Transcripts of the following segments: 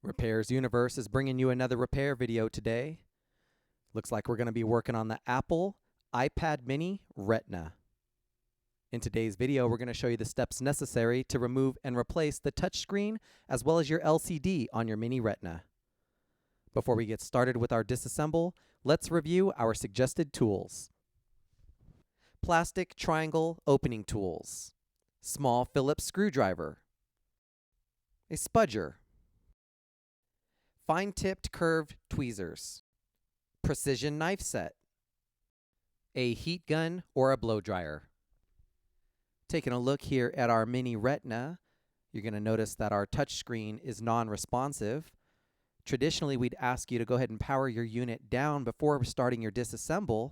Repairs Universe is bringing you another repair video today. Looks like we're going to be working on the Apple iPad mini Retina. In today's video, we're going to show you the steps necessary to remove and replace the touchscreen as well as your LCD on your mini Retina. Before we get started with our disassemble, let's review our suggested tools. Plastic triangle opening tools, small Phillips screwdriver, a spudger, fine-tipped curved tweezers, precision knife set, a heat gun or a blow dryer. Taking a look here at our mini Retina, you're going to notice that our touchscreen is non-responsive. Traditionally, we'd ask you to go ahead and power your unit down before starting your disassemble,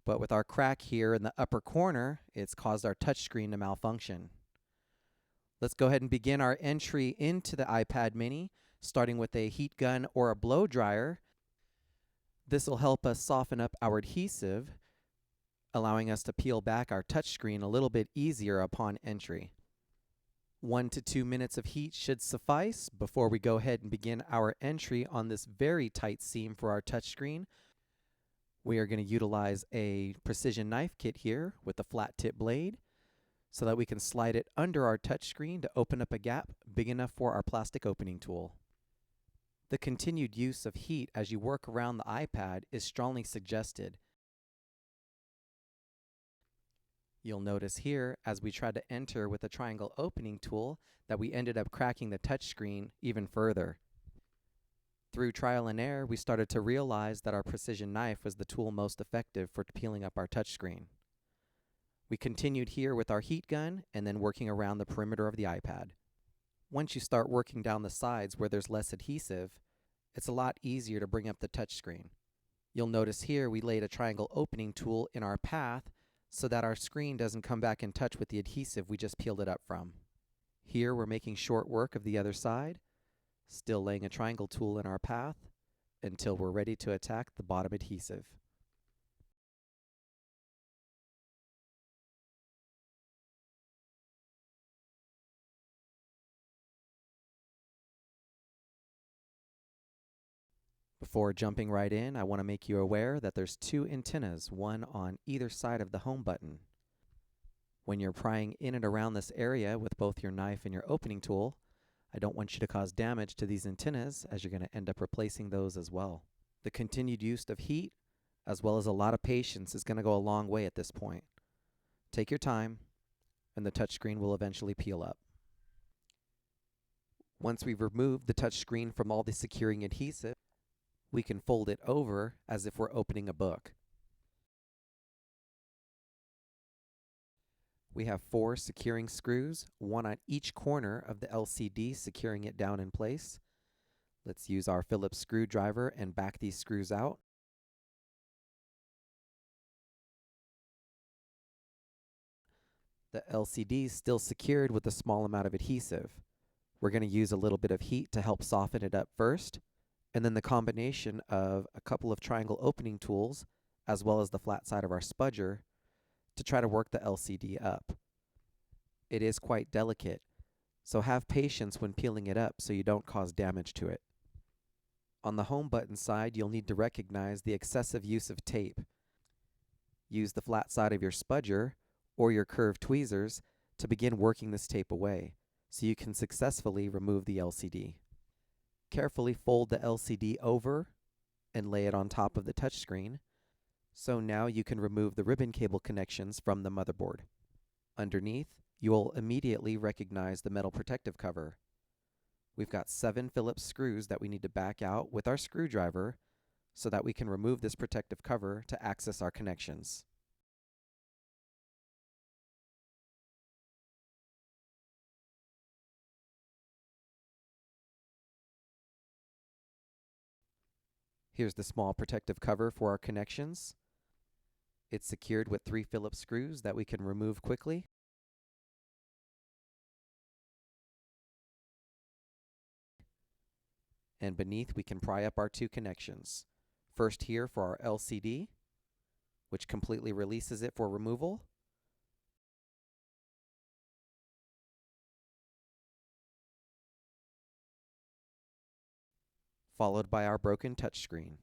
but with our crack here in the upper corner, it's caused our touchscreen to malfunction. Let's go ahead and begin our entry into the iPad mini, starting with a heat gun or a blow dryer. This will help us soften up our adhesive, allowing us to peel back our touchscreen a little bit easier upon entry. 1 to 2 minutes of heat should suffice before we go ahead and begin our entry on this very tight seam for our touchscreen. We are going to utilize a precision knife kit here with a flat tip blade so that we can slide it under our touchscreen to open up a gap big enough for our plastic opening tool. The continued use of heat as you work around the iPad is strongly suggested. You'll notice here, as we tried to enter with a triangle opening tool, that we ended up cracking the touchscreen even further. Through trial and error, we started to realize that our precision knife was the tool most effective for peeling up our touchscreen. We continued here with our heat gun and then working around the perimeter of the iPad. Once you start working down the sides where there's less adhesive, it's a lot easier to bring up the touchscreen. You'll notice here we laid a triangle opening tool in our path so that our screen doesn't come back in touch with the adhesive we just peeled it up from. Here we're making short work of the other side, still laying a triangle tool in our path until we're ready to attack the bottom adhesive. Before jumping right in, I want to make you aware that there's 2 antennas, one on either side of the home button. When you're prying in and around this area with both your knife and your opening tool, I don't want you to cause damage to these antennas as you're going to end up replacing those as well. The continued use of heat, as well as a lot of patience, is going to go a long way at this point. Take your time, and the touchscreen will eventually peel up. Once we've removed the touchscreen from all the securing adhesive, we can fold it over as if we're opening a book. We have 4 securing screws, one on each corner of the LCD securing it down in place. Let's use our Phillips screwdriver and back these screws out. The LCD is still secured with a small amount of adhesive. We're going to use a little bit of heat to help soften it up first, and then the combination of a couple of triangle opening tools as well as the flat side of our spudger to try to work the LCD up. It is quite delicate, so have patience when peeling it up so you don't cause damage to it. On the home button side, you'll need to recognize the excessive use of tape. Use the flat side of your spudger or your curved tweezers to begin working this tape away so you can successfully remove the LCD. Carefully fold the LCD over and lay it on top of the touchscreen. So now you can remove the ribbon cable connections from the motherboard. Underneath, you will immediately recognize the metal protective cover. We've got 7 Phillips screws that we need to back out with our screwdriver so that we can remove this protective cover to access our connections. Here's the small protective cover for our connections. It's secured with 3 Phillips screws that we can remove quickly. And beneath we can pry up our 2 connections. First here for our LCD, which completely releases it for removal. followed by our broken touchscreen.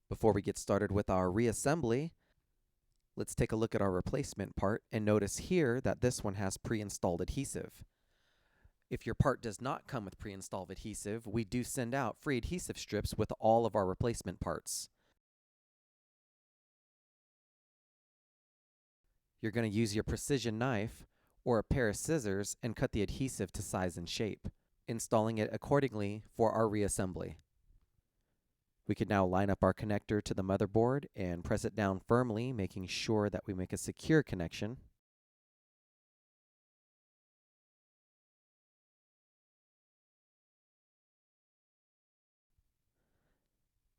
Before we get started with our reassembly, let's take a look at our replacement part and notice here that this one has pre-installed adhesive. If your part does not come with pre-installed adhesive, we do send out free adhesive strips with all of our replacement parts. You're going to use your precision knife or a pair of scissors and cut the adhesive to size and shape, installing it accordingly for our reassembly. We can now line up our connector to the motherboard and press it down firmly, making sure that we make a secure connection.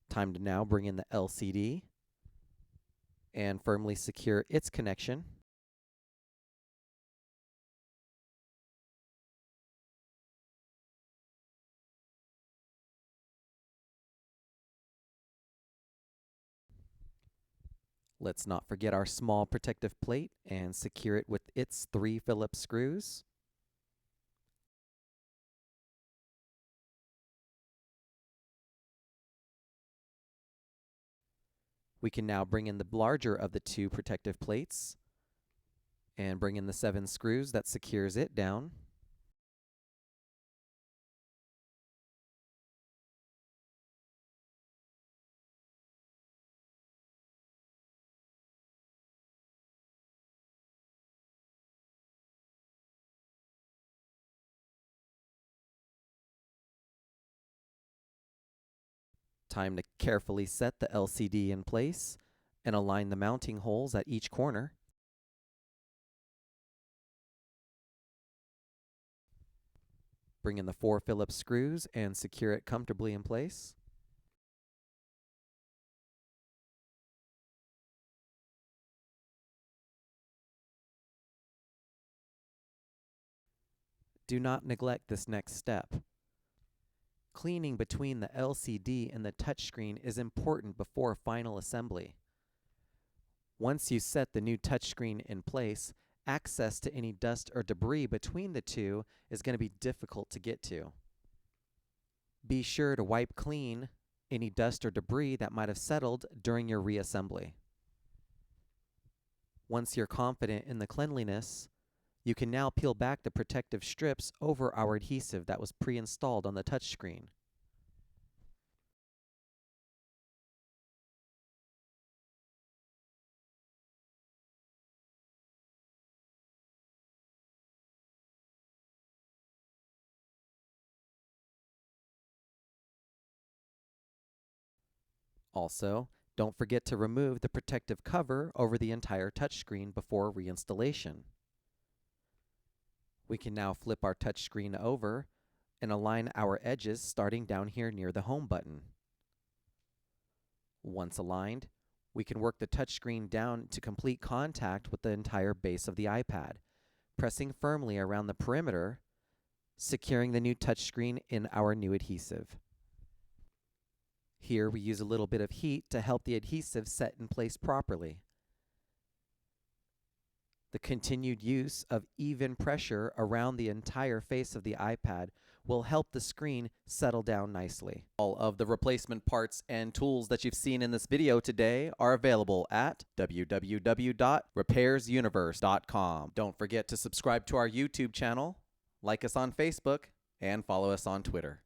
Time to now bring in the LCD and firmly secure its connection. Let's not forget our small protective plate and secure it with its 3 Phillips screws. We can now bring in the larger of the 2 protective plates and bring in the 7 screws that secures it down. Time to carefully set the LCD in place and align the mounting holes at each corner. Bring in the 4 Phillips screws and secure it comfortably in place. Do not neglect this next step. Cleaning between the LCD and the touchscreen is important before final assembly. Once you set the new touchscreen in place, access to any dust or debris between the two is going to be difficult to get to. Be sure to wipe clean any dust or debris that might have settled during your reassembly. Once you're confident in the cleanliness, you can now peel back the protective strips over our adhesive that was pre-installed on the touchscreen. Also, don't forget to remove the protective cover over the entire touchscreen before reinstallation. We can now flip our touchscreen over and align our edges starting down here near the home button. Once aligned, we can work the touchscreen down to complete contact with the entire base of the iPad, pressing firmly around the perimeter, securing the new touchscreen in our new adhesive. Here we use a little bit of heat to help the adhesive set in place properly. The continued use of even pressure around the entire face of the iPad will help the screen settle down nicely. All of the replacement parts and tools that you've seen in this video today are available at www.repairsuniverse.com. Don't forget to subscribe to our YouTube channel, like us on Facebook, and follow us on Twitter.